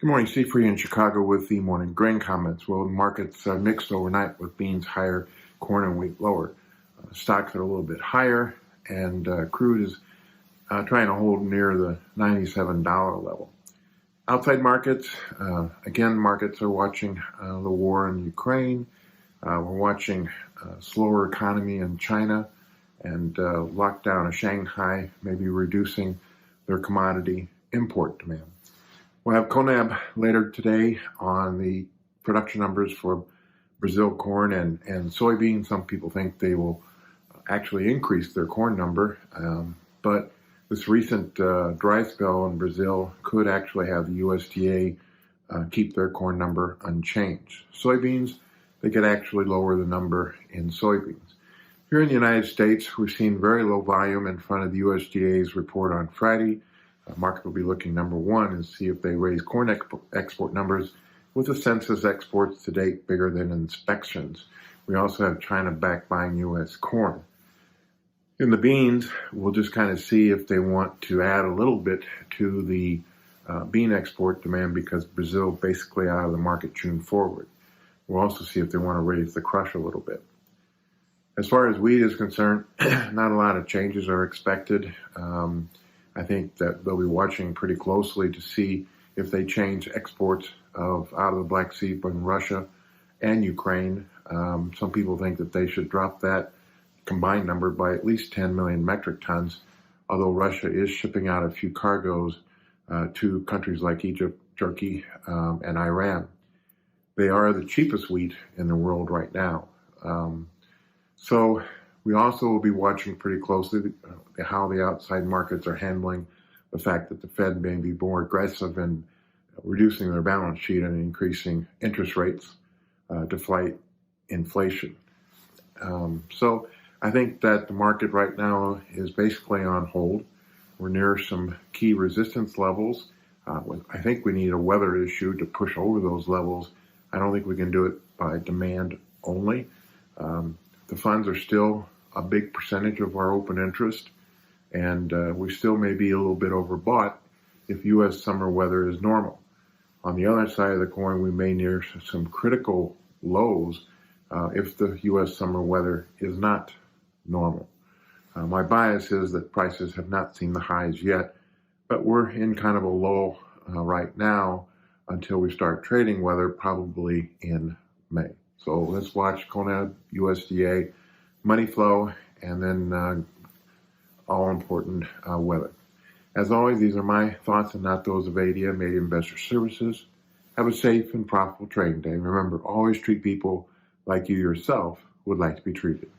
Good morning, Steve Free in Chicago with the morning grain comments. Well, the markets mixed overnight with beans higher, corn and wheat lower. Stocks are a little bit higher, and crude is trying to hold near the $97 level. Outside markets, again, markets are watching the war in Ukraine. We're watching slower economy in China and lockdown of Shanghai, maybe reducing their commodity import demand. We'll have CONAB later today on the production numbers for Brazil corn and soybeans. Some people think they will actually increase their corn number, but this recent dry spell in Brazil could actually have the USDA keep their corn number unchanged. Soybeans, they could actually lower the number in soybeans. Here in the United States, we've seen very low volume in front of the USDA's report on Friday. The market will be looking, number one, and see if they raise corn export numbers with the census exports to date bigger than inspections. We also have China back buying U.S. corn. In the beans, we'll just kind of see if they want to add a little bit to the bean export demand because Brazil basically out of the market June forward. We'll also see if they want to raise the crush a little bit. As far as wheat is concerned, not a lot of changes are expected. I think that they'll be watching pretty closely to see if they change exports out of the Black Sea from Russia and Ukraine. Some people think that they should drop that combined number by at least 10 million metric tons, although Russia is shipping out a few cargoes to countries like Egypt, Turkey, and Iran. They are the cheapest wheat in the world right now. So we also will be watching pretty closely how the outside markets are handling the fact that the Fed may be more aggressive in reducing their balance sheet and increasing interest rates to fight inflation. So I think that the market right now is basically on hold. We're near some key resistance levels. I think we need a weather issue to push over those levels. I don't think we can do it by demand only. The funds are still a big percentage of our open interest, and we still may be a little bit overbought if U.S. summer weather is normal. On the other side of the coin, we may near some critical lows if the U.S. summer weather is not normal. My bias is that prices have not seen the highs yet, but we're in kind of a lull right now until we start trading weather, probably in May. So let's watch CONAB, USDA, money flow, and then all important weather. As always, these are my thoughts and not those of ADM Investor Services. Have a safe and profitable trading day. Remember, always treat people like you yourself would like to be treated.